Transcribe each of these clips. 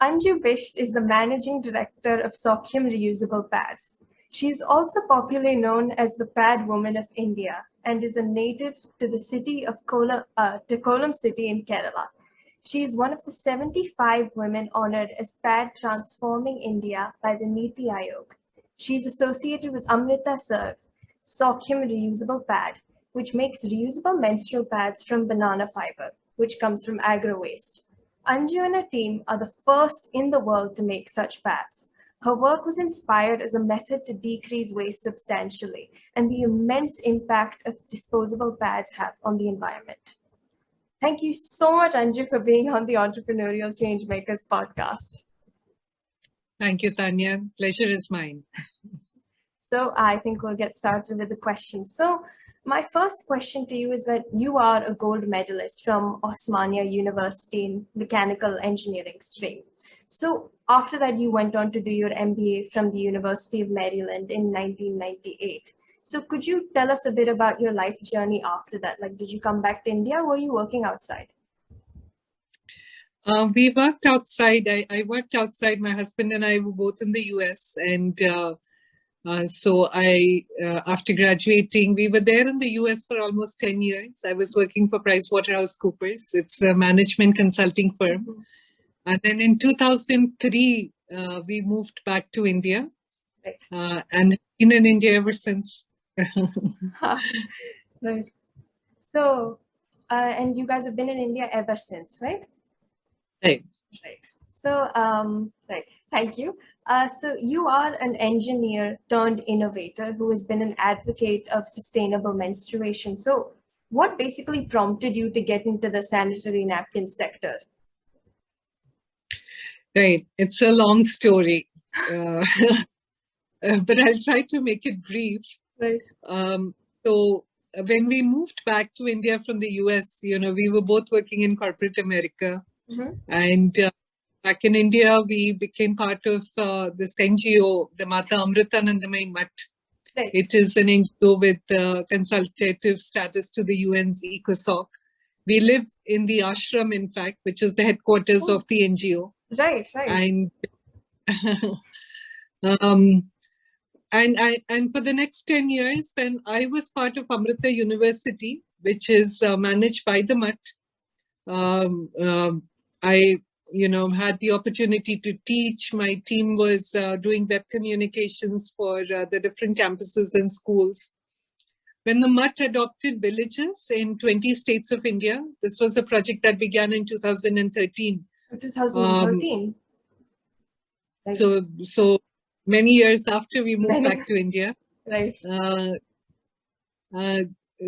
Anju Bist is the Managing Director of Saukhyam Reusable Pads. She is also popularly known as the Pad Woman of India and is a native to the city of Kollam city in Kerala. She is one of the 75 women honored as Pad Transforming India by the NITI Aayog. She is associated with Amrita SeRVe, Saukhyam Reusable Pad, which makes reusable menstrual pads from banana fiber, which comes from agro-waste. Anju and her team are the first in the world to make such pads. Her work was inspired as a method to decrease waste substantially and the immense impact of disposable pads have on the environment. Thank you so much, Anju, for being on the Entrepreneurial ChangeMakers podcast. Thank you, Tanya. Pleasure is mine. So I think we'll get started with the questions. So my first question to you is that you are a gold medalist from Osmania University in mechanical engineering stream. So after that, you went on to do your MBA from the University of Maryland in 1998. So could you tell us a bit about your life journey after that? Like, did you come back to India or were you working outside? We worked outside. I worked outside. My husband and I were both in the US. And so after graduating, we were there in the US for almost 10 years. I was working for PricewaterhouseCoopers. It's a management consulting firm. Mm-hmm. And then in 2003, we moved back to India. Right. And been in India ever since. Right. So, and you guys have been in India ever since, right? Right. Right. So, right. Thank you. So you are an engineer turned innovator who has been an advocate of sustainable menstruation. So what basically prompted you to get into the sanitary napkin sector? Right. It's a long story, but I'll try to make it brief. Right. So when we moved back to India from the US, we were both working in corporate America. Mm-hmm. And back in India, we became part of this NGO, the Mata Amritanandamayi Mutt. Right. It is an NGO with consultative status to the UN's ECOSOC. We live in the ashram, in fact, which is the headquarters of the NGO. Right, right. And for the next 10 years, then I was part of Amrita University, which is managed by the Mutt. I had the opportunity to teach. My team was doing web communications for the different campuses and schools. When the Mutt adopted villages in 20 states of India, this was a project that began in 2013. 2013. Right. So many years after we moved back to India. Right.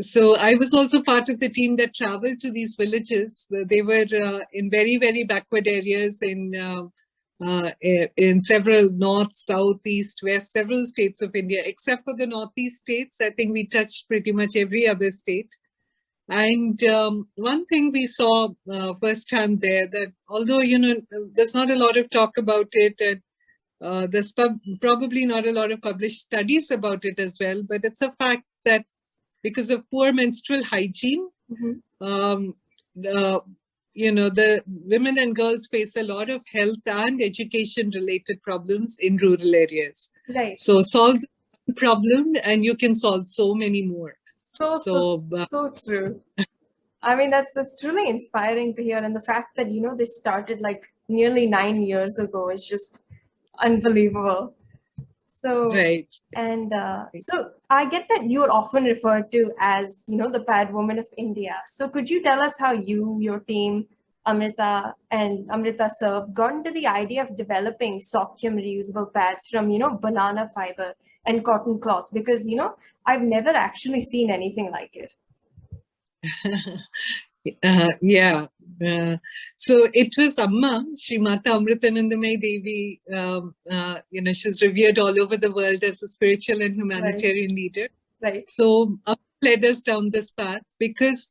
So I was also part of the team that traveled to these villages. They were in very, very backward areas in several north, south, east, west, several states of India. Except for the northeast states, I think we touched pretty much every other state. And one thing we saw firsthand there, that although, there's not a lot of talk about it, and there's probably not a lot of published studies about it as well, but it's a fact that because of poor menstrual hygiene, mm-hmm. The women and girls face a lot of health and education related problems in rural areas. Right. So solve the problem and you can solve so many more. So true. I mean, that's truly inspiring to hear. And the fact that, this started like nearly 9 years ago is just unbelievable. So, right. And so I get that you are often referred to as, the Pad Woman of India. So could you tell us how you, your team, Amrita and Amrita SeRVe got into the idea of developing Saukhyam reusable pads from, banana fiber and cotton cloth? Because, I've never actually seen anything like it. Yeah. So it was Amma, Sri Mata Amritanandamayi Devi. She's revered all over the world as a spiritual and humanitarian leader. Right. So Amma led us down this path because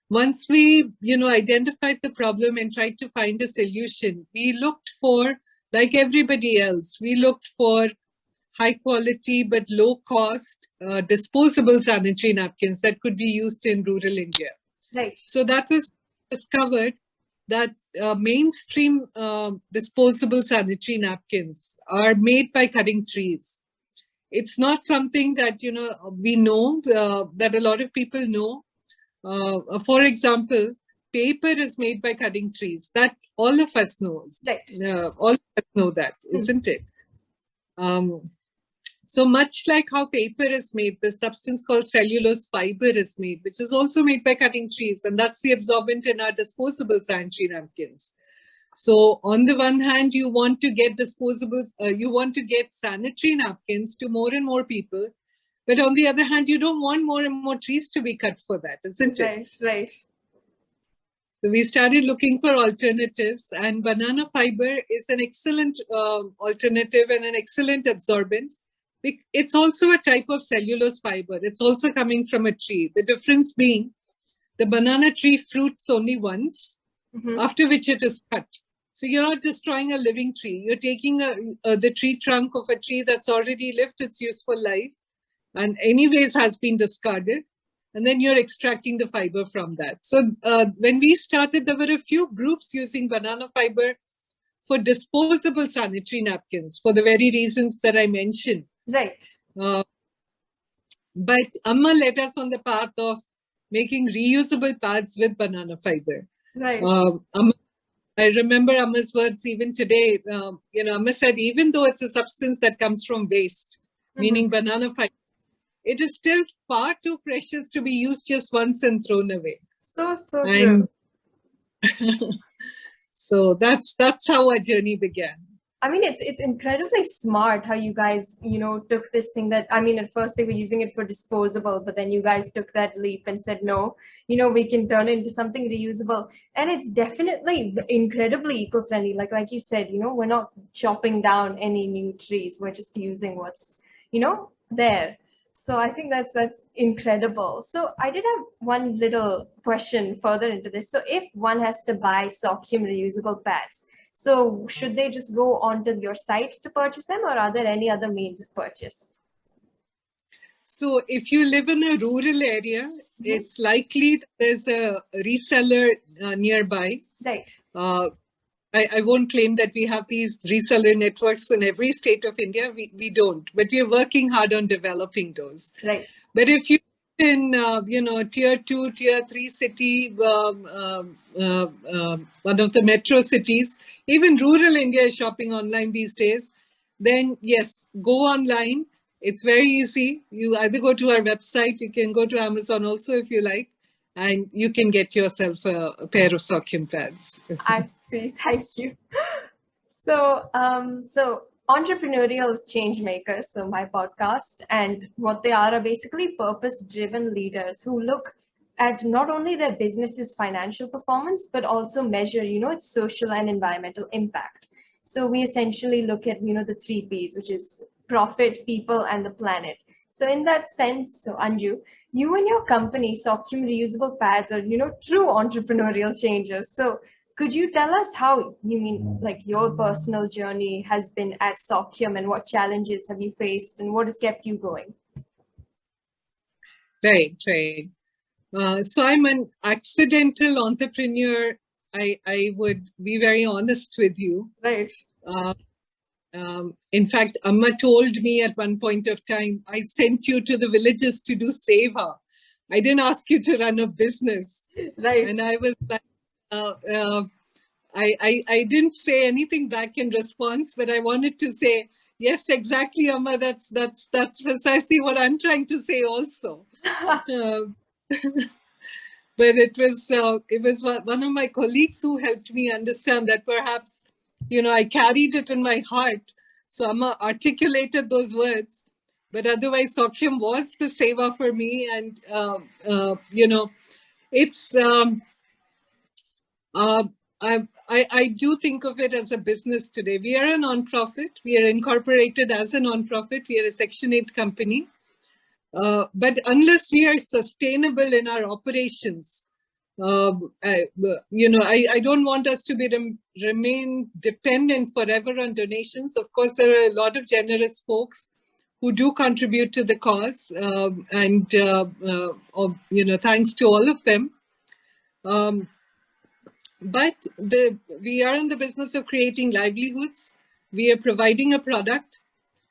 once we, identified the problem and tried to find a solution, we looked for, like everybody else, we looked for high quality but low cost disposable sanitary napkins that could be used in rural India. Right. So that was discovered that mainstream disposable sanitary napkins are made by cutting trees. It's not something that, we know, that a lot of people know. For example, paper is made by cutting trees. That all of us knows. Right. All of us know that, isn't it? So much like how paper is made, the substance called cellulose fiber is made, which is also made by cutting trees. And that's the absorbent in our disposable sanitary napkins. So on the one hand, you want to get disposables, you want to get sanitary napkins to more and more people. But on the other hand, you don't want more and more trees to be cut for that, isn't it? Right, right. So we started looking for alternatives, and banana fiber is an excellent alternative and an excellent absorbent. It's also a type of cellulose fiber. It's also coming from a tree. The difference being the banana tree fruits only once, after which it is cut. So you're not destroying a living tree. You're taking the tree trunk of a tree that's already lived its useful life and anyways has been discarded. And then you're extracting the fiber from that. So when we started, there were a few groups using banana fiber for disposable sanitary napkins for the very reasons that I mentioned. Right. But Amma led us on the path of making reusable pads with banana fiber. Right. I remember Amma's words even today. Amma said, even though it's a substance that comes from waste, meaning banana fiber, it is still far too precious to be used just once and thrown away. So true. So that's how our journey began. I mean, it's incredibly smart how you guys, took this thing that, I mean, at first they were using it for disposable, but then you guys took that leap and said, no, we can turn it into something reusable. And it's definitely incredibly eco-friendly. Like you said, we're not chopping down any new trees. We're just using what's, there. So I think that's incredible. So I did have one little question further into this. So if one has to buy Saukhyam reusable pads, so should they just go onto your site to purchase them, or are there any other means of purchase? So if you live in a rural area, it's likely there's a reseller nearby. Right. I won't claim that we have these reseller networks in every state of India. We don't, but we're working hard on developing those. Right. But if you in tier 2, tier 3 city, one of the metro cities, even rural India is shopping online these days, then yes, go online. It's very easy. You either go to our website, you can go to Amazon also if you like, and you can get yourself a pair of Saukhyam pads. I see. Thank you. So Entrepreneurial ChangeMakers, so my podcast, and what they are basically purpose-driven leaders who look at not only their business's financial performance, but also measure, its social and environmental impact. So we essentially look at, the 3 Ps, which is profit, people, and the planet. So in that sense, so Anju, you and your company, Saukhyam Reusable Pads, are, true entrepreneurial changers. So could you tell us how your personal journey has been at Saukhyam, and what challenges have you faced and what has kept you going? Right. So I'm an accidental entrepreneur. I would be very honest with you. Right. In fact, Amma told me at one point of time, I sent you to the villages to do seva. I didn't ask you to run a business. Right. And I was like, I didn't say anything back in response, but I wanted to say, yes, exactly, Amma. That's precisely what I'm trying to say also. But it was one of my colleagues who helped me understand that perhaps, I carried it in my heart. So Amma articulated those words. But otherwise, Saukhyam was the seva for me. And, it's, I do think of it as a business today. We are a non-profit. We are incorporated as a non-profit. We are a Section 8 company. But unless we are sustainable in our operations, I don't want us to remain dependent forever on donations. Of course, there are a lot of generous folks who do contribute to the cause, thanks to all of them. but we are in the business of creating livelihoods. We are providing a product.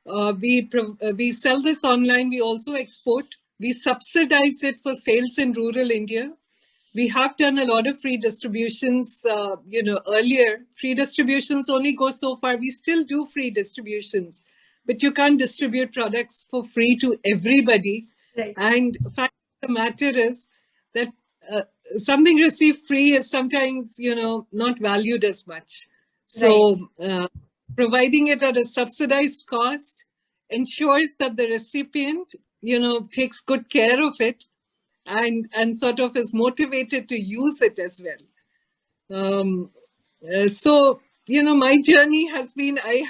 We sell this online. We also export. We subsidize it for sales in rural India. We have done a lot of free distributions, earlier. Free distributions only go so far. We still do free distributions, but you can't distribute products for free to everybody. Right. And the fact of the matter is that something received free is sometimes, not valued as much. So providing it at a subsidized cost ensures that the recipient, takes good care of it and sort of is motivated to use it as well. So, my journey has been, I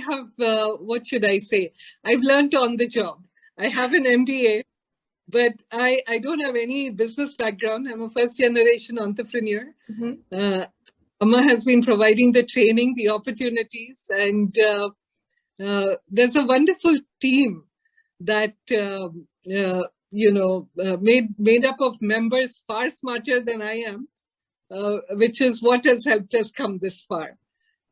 have what should I say? I've learned on the job. I have an MBA, but I don't have any business background. I'm a first generation entrepreneur. Mm-hmm. Amma has been providing the training, the opportunities, and there's a wonderful team that, made up of members far smarter than I am, which is what has helped us come this far.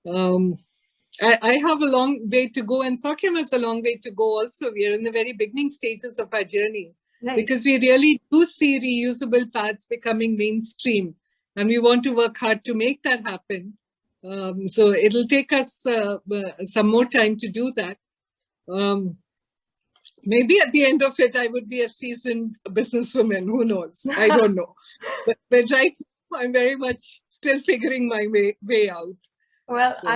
I have a long way to go, and Saukhyam has a long way to go also. We are in the very beginning stages of our journey, because we really do see reusable pads becoming mainstream, and we want to work hard to make that happen. So it'll take us some more time to do that. Maybe at the end of it, I would be a seasoned businesswoman. Who knows? I don't know. But right now, I'm very much still figuring my way out. Well, so.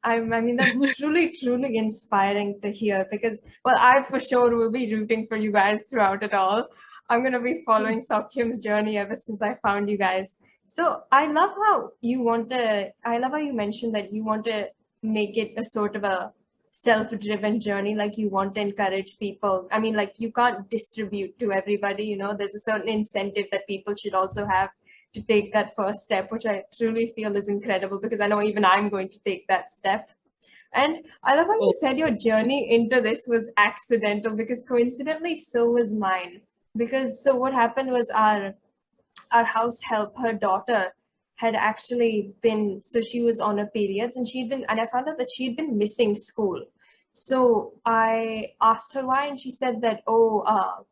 I mean, that's truly inspiring to hear, because, well, I for sure will be rooting for you guys throughout it all. I'm going to be following Saukhyam's journey ever since I found you guys. So I love how you mentioned that you want to make it a sort of a self-driven journey, like you want to encourage people. I mean, like, you can't distribute to everybody, there's a certain incentive that people should also have to take that first step, which I truly feel is incredible, because I know even I'm going to take that step. And I love how you said your journey into this was accidental, because coincidentally, so was mine. Because so what happened was our house help, her daughter had actually been, so she was on her periods, and I found out that she'd been missing school. So I asked her why, and she said that,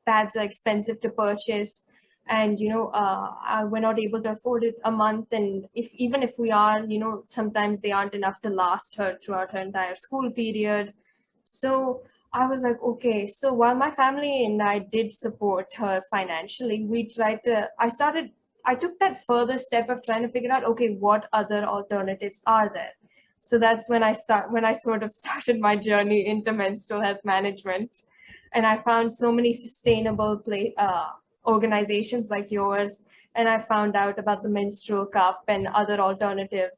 pads are expensive to purchase, and we're not able to afford it a month, and even if we are, sometimes they aren't enough to last her throughout her entire school period. So I was like, okay. So while my family and I did support her financially, I took that further step of trying to figure out, okay, what other alternatives are there? So that's when I sort of started my journey into menstrual health management, and I found so many sustainable organizations like yours, and I found out about the menstrual cup and other alternative,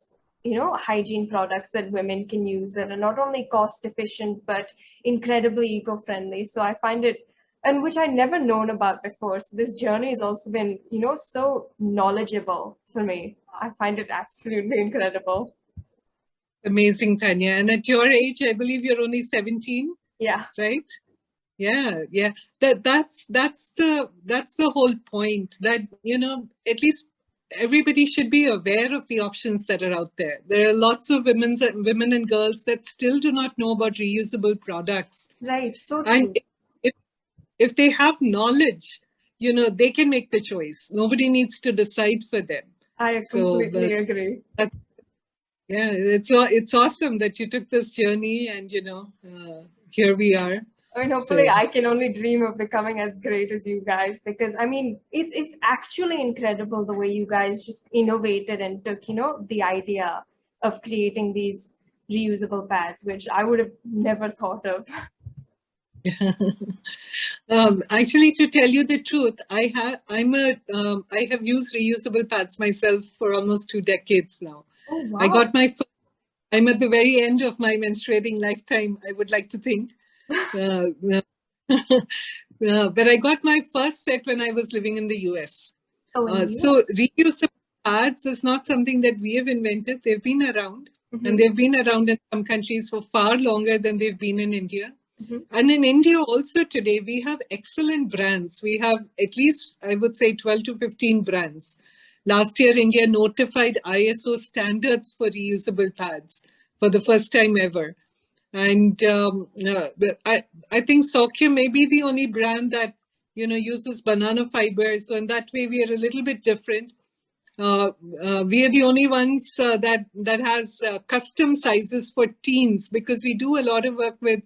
hygiene products that women can use that are not only cost efficient but incredibly eco-friendly. So I find it, and which I'd never known about before. So this journey has also been, so knowledgeable for me. I find it absolutely incredible. Amazing, Tanya. And at your age, I believe you're only 17. Yeah. Right? Yeah. That's the whole point, that, at least everybody should be aware of the options that are out there. There are lots of women and girls that still do not know about reusable products. Right. So true. And if they have knowledge, they can make the choice. Nobody needs to decide for them. I completely agree. Yeah, it's awesome that you took this journey, and here we are. I mean, hopefully I can only dream of becoming as great as you guys, because I mean, it's actually incredible the way you guys just innovated and took, the idea of creating these reusable pads, which I would have never thought of. Actually, to tell you the truth, I have used reusable pads myself for almost 2 decades now. Oh, wow. I got my first, I'm at the very end of my menstruating lifetime, I would like to think. But I got my first set when I was living in the US. So reusable pads is not something that we have invented. They've been around, and they've been around in some countries for far longer than they've been in India. And in India also today, we have excellent brands. We have at least, I would say, 12 to 15 brands last year, India notified ISO standards for reusable pads for the first time ever. And I think Saukhyam may be the only brand that, uses banana fiber. So in that way, we are a little bit different. We are the only ones that has custom sizes for teens, because we do a lot of work with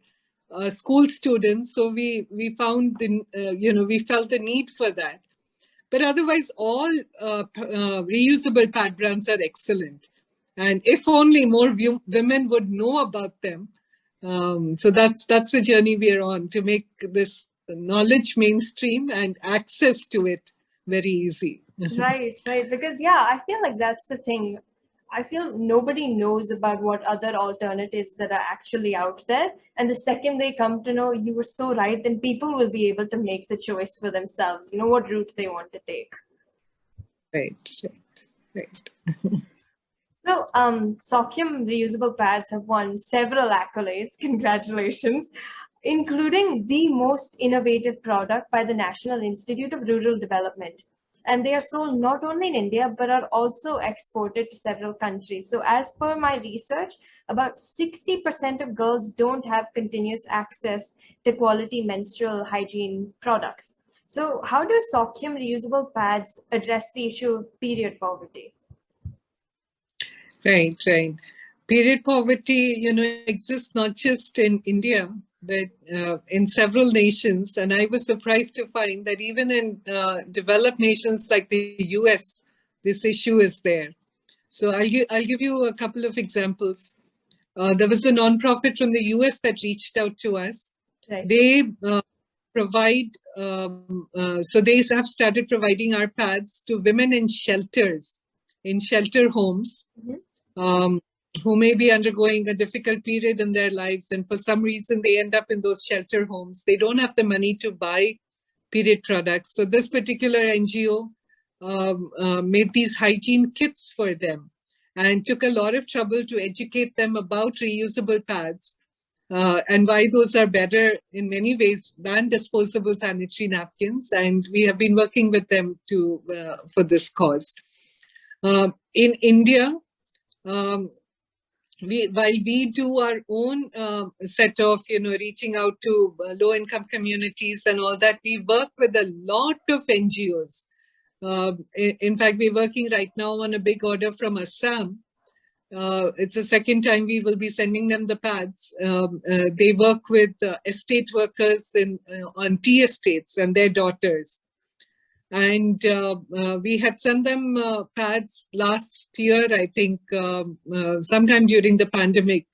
school students. So we found we felt the need for that. But otherwise, all reusable pad brands are excellent. And if only more women would know about them. So that's the journey we are on, to make this knowledge mainstream and access to it very easy. Right. Because, yeah, I feel like that's the thing. I feel nobody knows about what other alternatives that are actually out there. And the second they come to know, you were so right, then people will be able to make the choice for themselves, what route they want to take. Right. So, Saukhyam Reusable Pads have won several accolades, congratulations, including the most innovative product by the National Institute of Rural Development. And they are sold not only in India, but are also exported to several countries. So as per my research, about 60% of girls don't have continuous access to quality menstrual hygiene products. So how do Saukhyam Reusable Pads address the issue of period poverty? Right. Period poverty, exists not just in India, but in several nations. And I was surprised to find that even in developed nations like the US, this issue is there. So I'll give you a couple of examples. There was a nonprofit from the US that reached out to us. Right. They provide, so they have started providing our pads to women in shelters, in shelter homes. Mm-hmm. Who may be undergoing a difficult period in their lives, and for some reason they end up in those shelter homes. They don't have the money to buy period products. So this particular NGO made these hygiene kits for them and took a lot of trouble to educate them about reusable pads and why those are better in many ways than disposable sanitary napkins. And we have been working with them for this cause. In India, while we do our own set of, reaching out to low-income communities and all that, we work with a lot of NGOs. In fact, we're working right now on a big order from Assam. It's the second time we will be sending them the pads. They work with estate workers on tea estates and their daughters. And we had sent them pads last year, I think, sometime during the pandemic.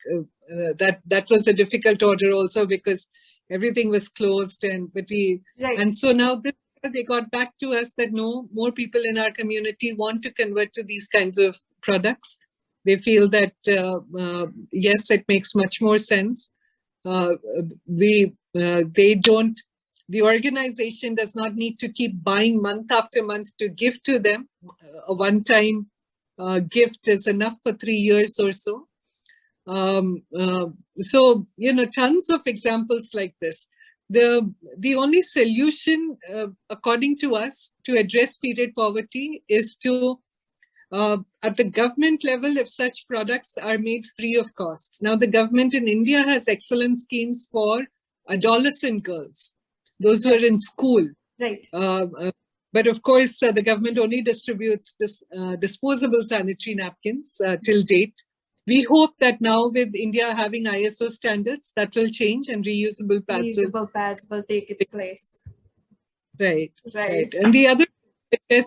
That was a difficult order also, because everything was closed. And so now they got back to us that no, more people in our community want to convert to these kinds of products. They feel that, yes, it makes much more sense. The organization does not need to keep buying month after month to give to them. A one-time gift is enough for 3 years or so. So, tons of examples like this. The only solution, according to us, to address period poverty is to, at the government level, if such products are made free of cost. Now, the government in India has excellent schemes for adolescent girls, those who are in school. Right. But of course, the government only distributes disposable sanitary napkins till date. We hope that now with India having ISO standards, that will change and reusable pads will take its place. Right. And the other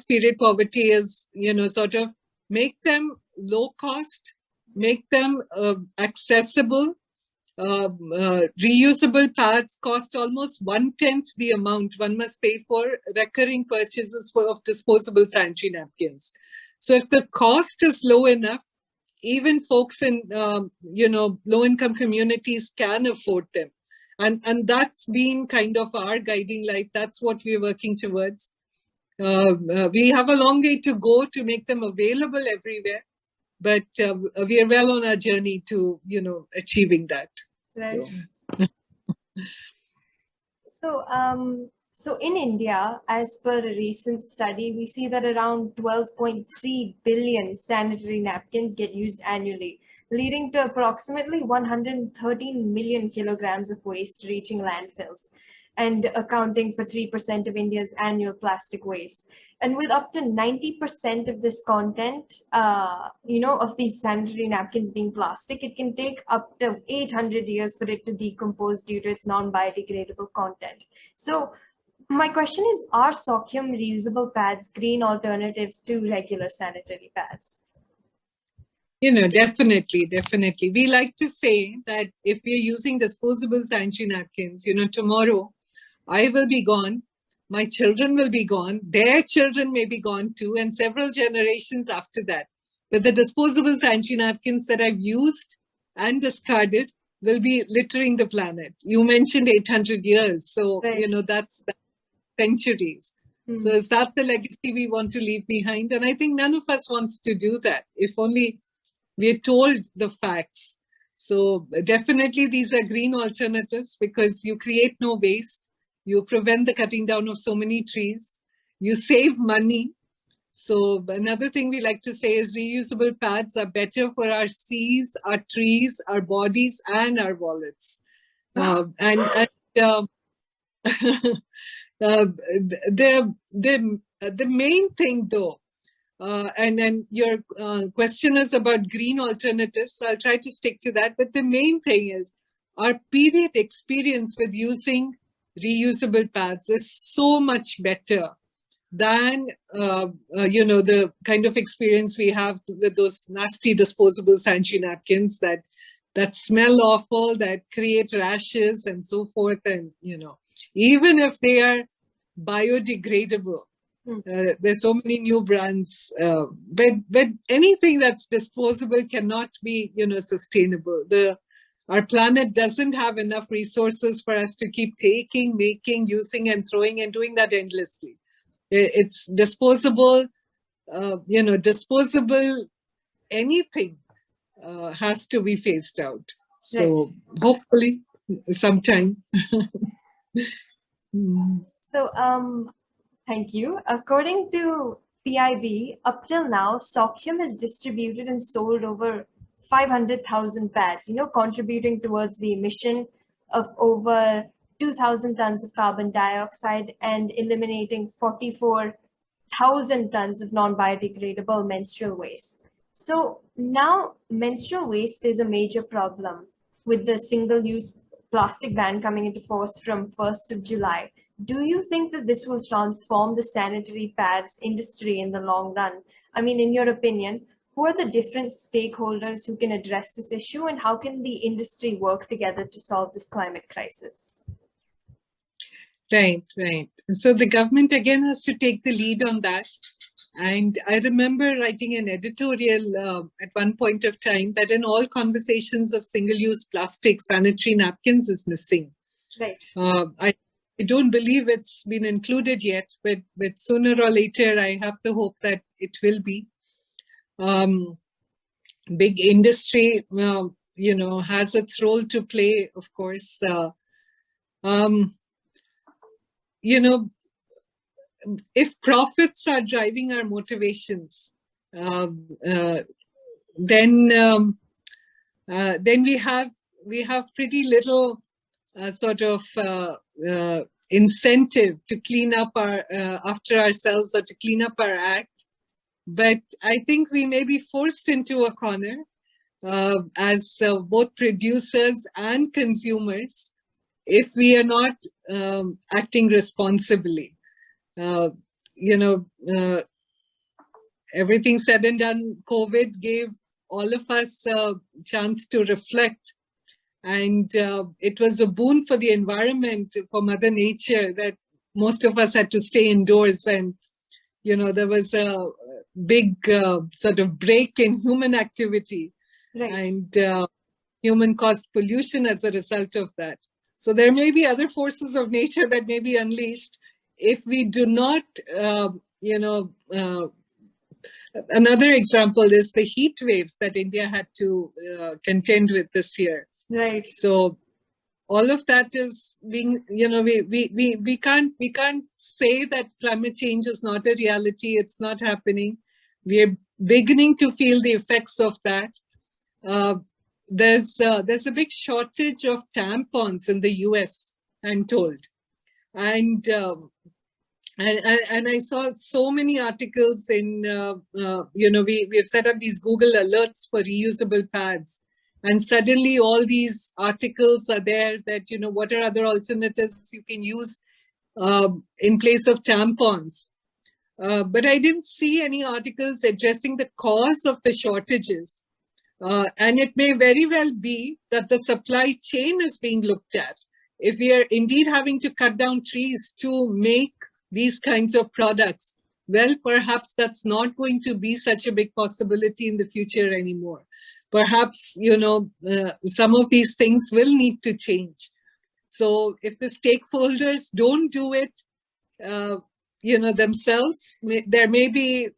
period poverty is, sort of make them low cost, make them accessible. Reusable pads cost almost 1/10 the amount one must pay for recurring purchases of disposable sanitary napkins. So if the cost is low enough, even folks in low-income communities can afford them, and that's been kind of our guiding light. That's what we're working towards. We have a long way to go to make them available everywhere, but we are well on our journey to achieving that. Right. So So in India, as per a recent study, we see that around 12.3 billion sanitary napkins get used annually, leading to approximately 113 million kilograms of waste reaching landfills and accounting for 3% of India's annual plastic waste. And with up to 90% of this content, of these sanitary napkins being plastic, it can take up to 800 years for it to decompose due to its non-biodegradable content. So my question is, are Saukhyam reusable pads green alternatives to regular sanitary pads? Definitely. We like to say that if we're using disposable sanitary napkins, tomorrow I will be gone, my children will be gone, their children may be gone too, and several generations after that. But the disposable sanitary napkins that I've used and discarded will be littering the planet. You mentioned 800 years. So, Right. that's centuries. So is that the legacy we want to leave behind? And I think none of us wants to do that, if only we're told the facts. So definitely these are green alternatives because you create no waste. You prevent the cutting down of so many trees. You save money. So another thing we like to say is reusable pads are better for our seas, our trees, our bodies, and our wallets. The main thing though, and then your question is about green alternatives, so I'll try to stick to that. But the main thing is our period experience with using reusable pads is so much better than the kind of experience we have with those nasty disposable sanitary napkins that smell awful, that create rashes and so forth. And even if they are biodegradable, there's so many new brands, but anything that's disposable cannot be sustainable. Our planet doesn't have enough resources for us to keep taking, making, using, and throwing, and doing that endlessly. It's disposable, disposable anything has to be phased out. So hopefully sometime. So thank you. According to PIB, up till now, Saukhyam has distributed and sold over 500,000 pads, contributing towards the emission of over 2,000 tons of carbon dioxide and eliminating 44,000 tons of non-biodegradable menstrual waste. So now menstrual waste is a major problem with the single-use plastic ban coming into force from 1st of July. Do you think that this will transform the sanitary pads industry in the long run? I mean, in your opinion, who are the different stakeholders who can address this issue, and how can the industry work together to solve this climate crisis? Right. So the government again has to take the lead on that. And I remember writing an editorial at one point of time that in all conversations of single-use plastic, sanitary napkins is missing. Right. I don't believe it's been included yet, but sooner or later, I have the hope that it will be. Big industry, has its role to play, of course. If profits are driving our motivations, then we have pretty little sort of incentive to clean up our after ourselves or to clean up our act. But I think we may be forced into a corner as both producers and consumers if we are not acting responsibly. Everything said and done, COVID gave all of us a chance to reflect. And it was a boon for the environment, for Mother Nature, that most of us had to stay indoors. And, there was a big sort of break in human activity. Right. And human caused pollution as a result of that. So there may be other forces of nature that may be unleashed if we do not, another example is the heat waves that India had to contend with this year. Right. So all of that is being, we can't say that climate change is not a reality. It's not happening. We are beginning to feel the effects of that. There's a big shortage of tampons in the US, I'm told. And I saw so many articles in, we have set up these Google alerts for reusable pads. And suddenly all these articles are there that, what are other alternatives you can use in place of tampons. But I didn't see any articles addressing the cause of the shortages. And it may very well be that the supply chain is being looked at. If we are indeed having to cut down trees to make these kinds of products, well, perhaps that's not going to be such a big possibility in the future anymore. Perhaps, some of these things will need to change. So if the stakeholders don't do it, themselves, there may be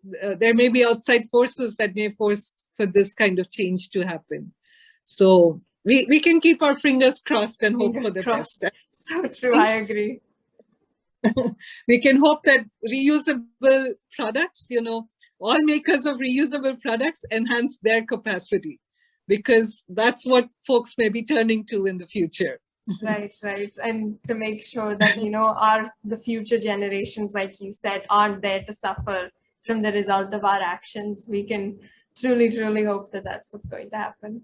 outside forces that may force for this kind of change to happen. So we can keep our fingers crossed and hope for the best. So true, I agree. We can hope that reusable products, all makers of reusable products enhance their capacity, because that's what folks may be turning to in the future. Right. And to make sure that, the future generations, like you said, aren't there to suffer from the result of our actions. We can truly, truly hope that that's what's going to happen.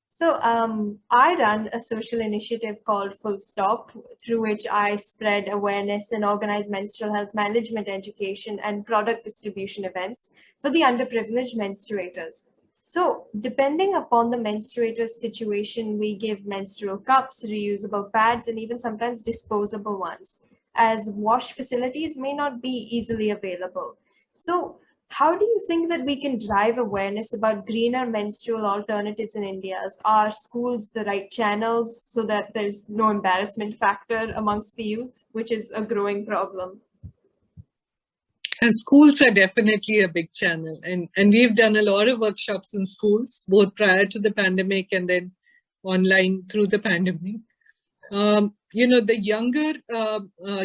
So I run a social initiative called Full Stop, through which I spread awareness and organize menstrual health management education and product distribution events for the underprivileged menstruators. So depending upon the menstruator's situation, we give menstrual cups, reusable pads, and even sometimes disposable ones, as wash facilities may not be easily available. So how do you think that we can drive awareness about greener menstrual alternatives in India? Are schools the right channels so that there's no embarrassment factor amongst the youth, which is a growing problem? And schools are definitely a big channel. And we've done a lot of workshops in schools, both prior to the pandemic and then online through the pandemic. The younger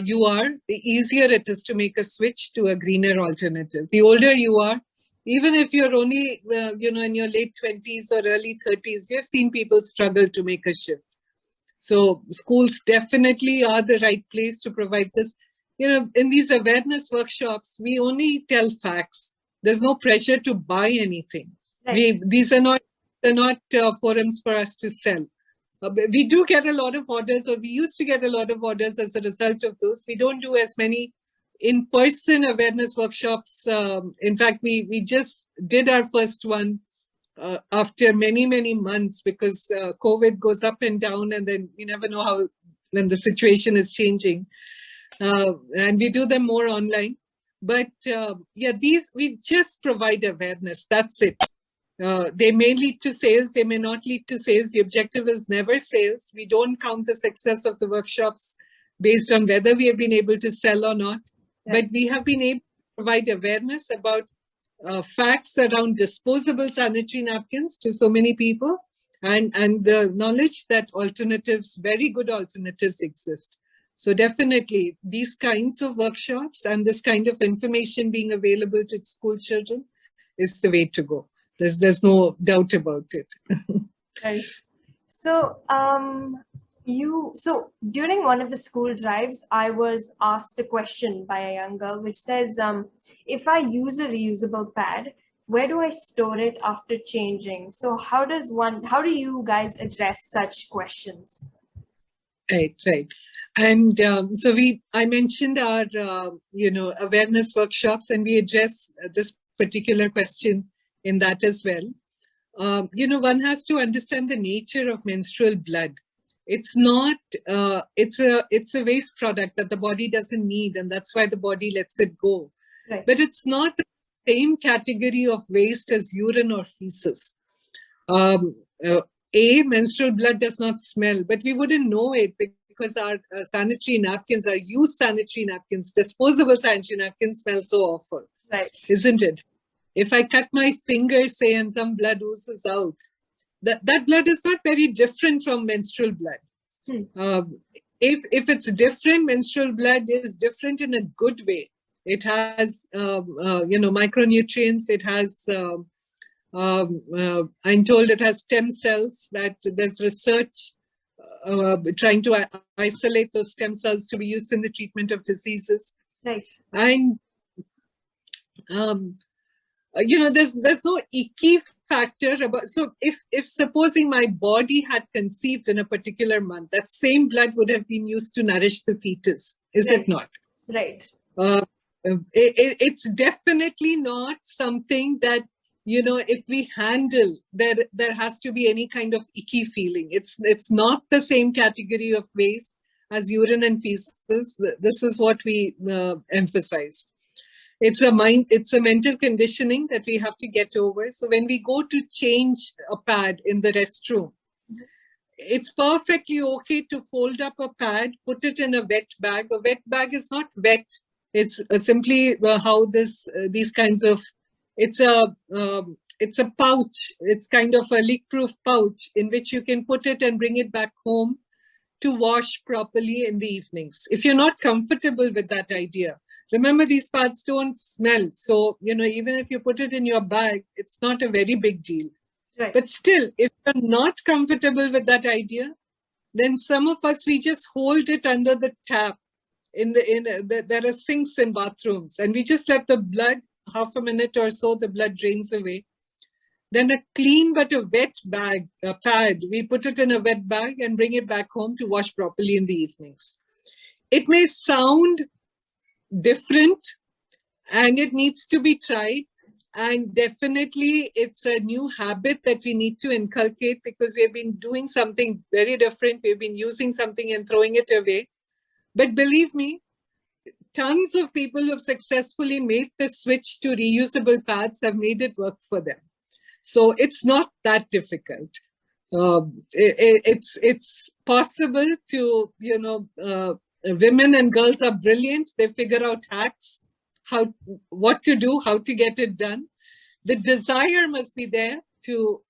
you are, the easier it is to make a switch to a greener alternative. The older you are, even if you're only, in your late 20s or early 30s, you've seen people struggle to make a shift. So schools definitely are the right place to provide this. In these awareness workshops, we only tell facts. There's no pressure to buy anything. Right. These are not forums for us to sell. We do get a lot of orders, or we used to get a lot of orders as a result of those. We don't do as many in-person awareness workshops. In fact, we just did our first one after many, many months, because COVID goes up and down, and then we never know when the situation is changing. And we do them more online. But we just provide awareness. That's it. They may lead to sales, they may not lead to sales. The objective is never sales. We don't count the success of the workshops based on whether we have been able to sell or not. Yeah. But we have been able to provide awareness about facts around disposable sanitary napkins to so many people, and the knowledge that alternatives, very good alternatives, exist. So definitely these kinds of workshops and this kind of information being available to school children is the way to go. There's no doubt about it. Right. So during one of the school drives, I was asked a question by a young girl, which says, if I use a reusable pad, where do I store it after changing? So how do you guys address such questions? Right. And so I mentioned our, awareness workshops, and we address this particular question in that as well. One has to understand the nature of menstrual blood. It's not, it's a waste product that the body doesn't need, and that's why the body lets it go. Right. But it's not the same category of waste as urine or feces. Menstrual blood does not smell, but we wouldn't know it because our sanitary napkins, our used sanitary napkins, disposable sanitary napkins smell so awful, right? Isn't it? If I cut my finger, say, and some blood oozes out, that blood is not very different from menstrual blood. If it's different, menstrual blood is different in a good way. It has micronutrients. It has I'm told it has stem cells. That there's research trying to isolate those stem cells to be used in the treatment of diseases. Right. And there's no icky factor about. So if supposing my body had conceived in a particular month, that same blood would have been used to nourish the fetus, is Right. it not? Right. It's definitely not something that, if we handle, there has to be any kind of icky feeling. It's not the same category of waste as urine and feces. This is what we emphasize. It's a mental conditioning that we have to get over. So when we go to change a pad in the restroom, it's perfectly okay to fold up a pad, put it in a wet bag. A wet bag is not wet. It's simply how these kinds of, it's a pouch. It's kind of a leak-proof pouch in which you can put it and bring it back home to wash properly in the evenings. If you're not comfortable with that idea, remember these pads don't smell. So, even if you put it in your bag, it's not a very big deal. Right. But still, if you're not comfortable with that idea, then some of us, we just hold it under the tap. There are sinks in bathrooms, and we just let the blood, half a minute or so, the blood drains away. Then a clean but a wet bag, a pad, we put it in a wet bag and bring it back home to wash properly in the evenings. It may sound different and it needs to be tried. And definitely it's a new habit that we need to inculcate, because we've been doing something very different. We've been using something and throwing it away. But believe me, tons of people who have successfully made the switch to reusable pads have made it work for them. So it's not that difficult. It's possible to, women and girls are brilliant. They figure out hacks, what to do, how to get it done. The desire must be there to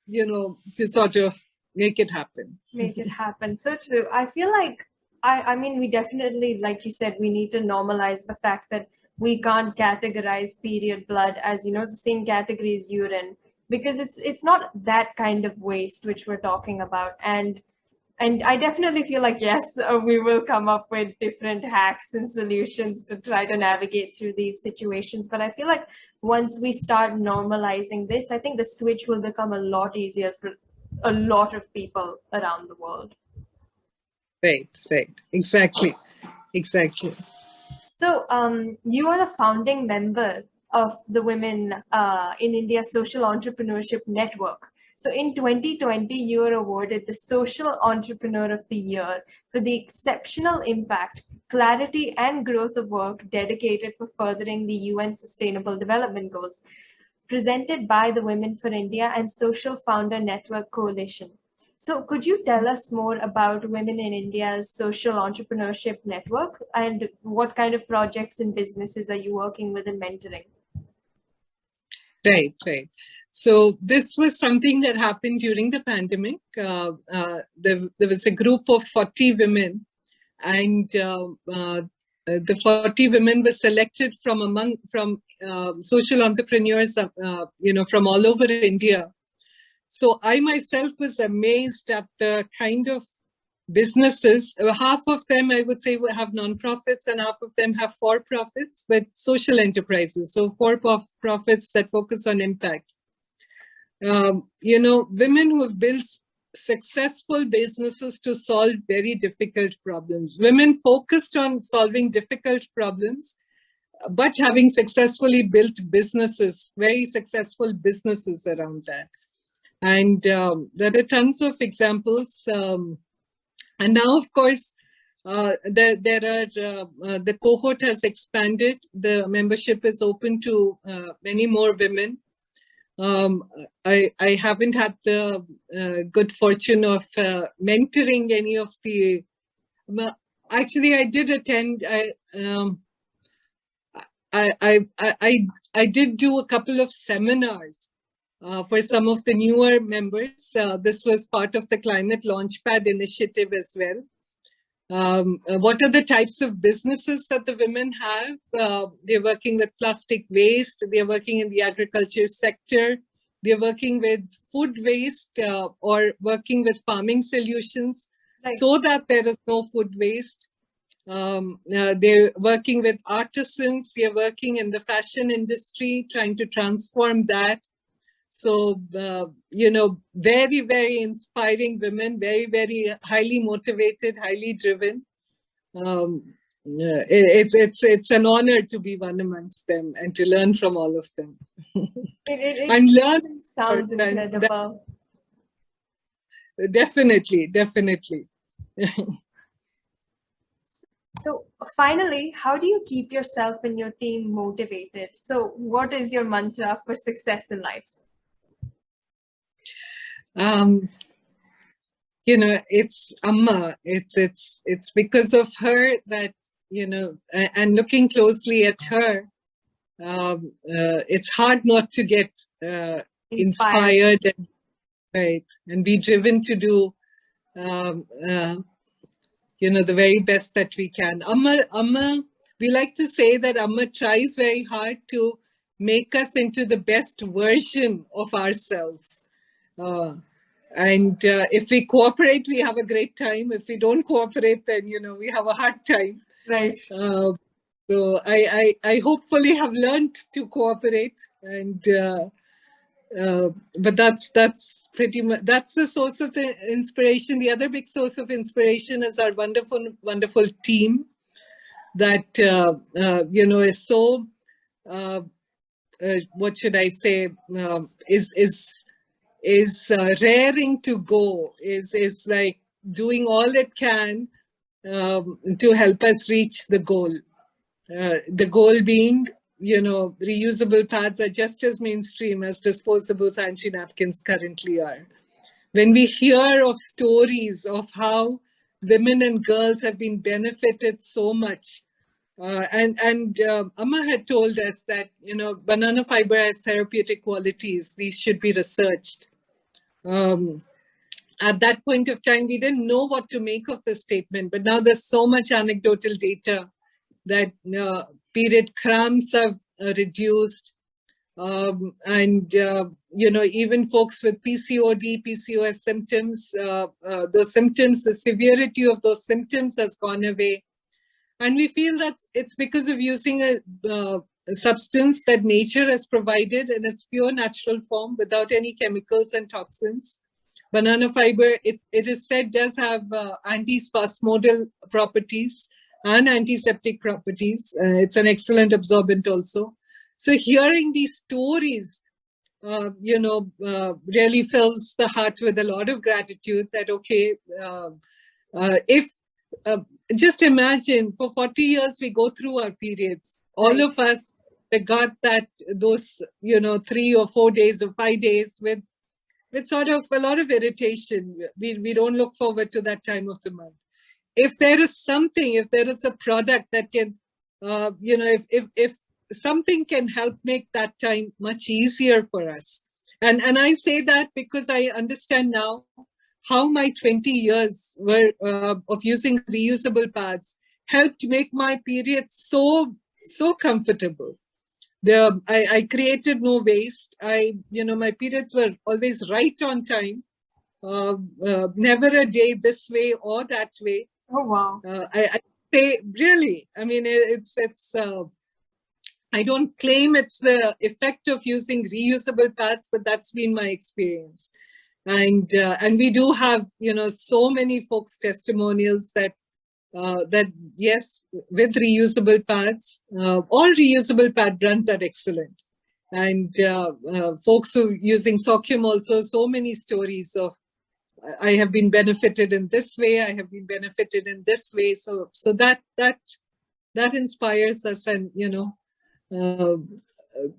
sort of make it happen. Make it happen. So true. I feel like, I mean, we definitely, like you said, we need to normalize the fact that we can't categorize period blood as, the same category as urine, because it's not that kind of waste which we're talking about. And I definitely feel like, yes, we will come up with different hacks and solutions to try to navigate through these situations. But I feel like once we start normalizing this, I think the switch will become a lot easier for a lot of people around the world. Right. Exactly. So you are the founding member of the Women in India Social Entrepreneurship Network. So in 2020, you were awarded the Social Entrepreneur of the Year for the exceptional impact, clarity, and growth of work dedicated for furthering the UN Sustainable Development Goals, presented by the Women for India and Social Founder Network Coalition. So could you tell us more about Women in India's Social Entrepreneurship Network, and what kind of projects and businesses are you working with and mentoring? Right. So this was something that happened during the pandemic. There was a group of 40 women, and the 40 women were selected from social entrepreneurs, from all over India. So I myself was amazed at the kind of businesses. Half of them, I would say, have non-profits, and half of them have for-profits, but social enterprises. So for-profits that focus on impact. Women who have built successful businesses to solve very difficult problems. Women focused on solving difficult problems, but having successfully built businesses, very successful businesses around that. And there are tons of examples. And now, of course, the cohort has expanded. The membership is open to many more women. I haven't had the good fortune of mentoring any of the. Actually, I did attend. I did do a couple of seminars For some of the newer members, this was part of the Climate Launchpad initiative as well. What are the types of businesses that the women have? They're working with plastic waste, they're working in the agriculture sector, they're working with food waste or working with farming solutions so that there is no food waste. They're working with artisans, they're working in the fashion industry, trying to transform that. So, very, very inspiring women, very, very highly motivated, highly driven. It's an honor to be one amongst them and to learn from all of them. I'm learning. Sounds incredible. Definitely. So finally, how do you keep yourself and your team motivated? So what is your mantra for success in life? It's Amma. It's because of her that, and looking closely at her, it's hard not to get inspired and be driven to do, the very best that we can. Amma, we like to say that Amma tries very hard to make us into the best version of ourselves. And if we cooperate, we have a great time. If we don't cooperate, then, we have a hard time. Right. So I hopefully have learned to cooperate, and but that's pretty much, that's the source of the inspiration. The other big source of inspiration is our wonderful team that is so what should I say, is raring to go, is like doing all it can to help us reach the goal. The goal being, reusable pads are just as mainstream as disposable sanitary napkins currently are. When we hear of stories of how women and girls have been benefited so much, and Amma had told us that, banana fiber has therapeutic qualities. These should be researched. At that point of time, we didn't know what to make of the statement, but now there's so much anecdotal data that period cramps have reduced, and even folks with PCOD, PCOS symptoms, those symptoms, the severity of those symptoms has gone away. And we feel that it's because of using a substance that nature has provided in its pure natural form without any chemicals and toxins. Banana fiber, it is said, does have anti-spasmodal properties and antiseptic properties. It's an excellent absorbent also. So hearing these stories, really fills the heart with a lot of gratitude that, okay, just imagine for 40 years we go through our periods. All of us got those 3 or 4 days or 5 days with sort of a lot of irritation. We don't look forward to that time of the month. If there is something, if there is a product that can, if something can help make that time much easier for us. And I say that because I understand now how my 20 years were of using reusable pads helped make my periods so comfortable. I created no waste. My periods were always right on time. Never a day this way or that way. Oh, wow. I say, really, I mean, it's I don't claim it's the effect of using reusable pads, but that's been my experience. And we do have, so many folks' testimonials that yes, with reusable pads, all reusable pad brands are excellent. And folks who are using Saukhyam also, so many stories of, I have been benefited in this way, I have been benefited in this way. So that inspires us, and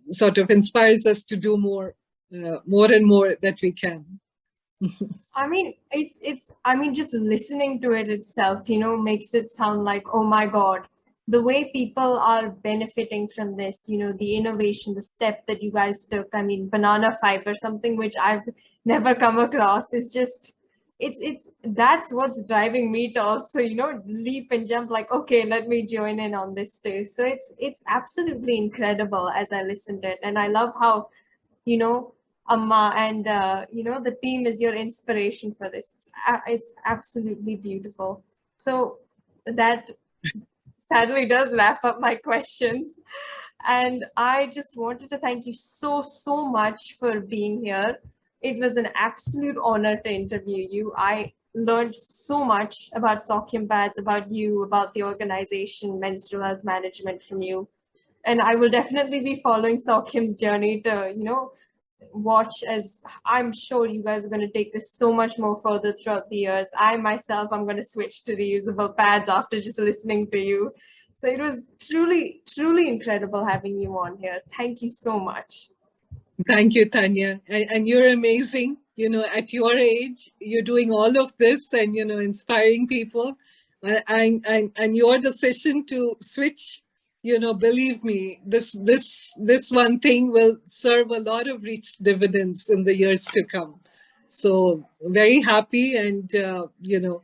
sort of inspires us to do more and more that we can. I mean, it's just listening to it itself, makes it sound like, oh my God, the way people are benefiting from this, you know, the innovation, the step that you guys took. I mean, banana fiber, something which I've never come across, is just, it's that's what's driving me to also, you know, leap and jump like, okay, let me join in on this too. So it's absolutely incredible as I listened to it. And I love how, you know, Amma and you know, the team is your inspiration for this. It's absolutely beautiful. So that sadly does wrap up my questions. And I just wanted to thank you so much for being here. It was an absolute honor to interview you. I learned so much about Saukhyam Pads, about you, about the organization, menstrual health management from you. And I will definitely be following Saukhyam's journey to, you know, watch, as I'm sure you guys are going to take this so much more further throughout the years. I myself, I'm going to switch to reusable pads after just listening to you. So it was truly, truly incredible having you on here. Thank you so much. Thank you, Tanya. And you're amazing. You know, at your age, you're doing all of this and, you know, inspiring people. And your decision to switch, you know, believe me, this one thing will serve a lot of rich dividends in the years to come. So very happy, and you know,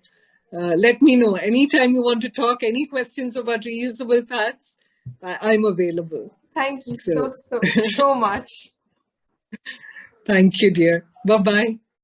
let me know anytime you want to talk. Any questions about reusable pads, I'm available. Thank you so much. Thank you, dear. Bye bye.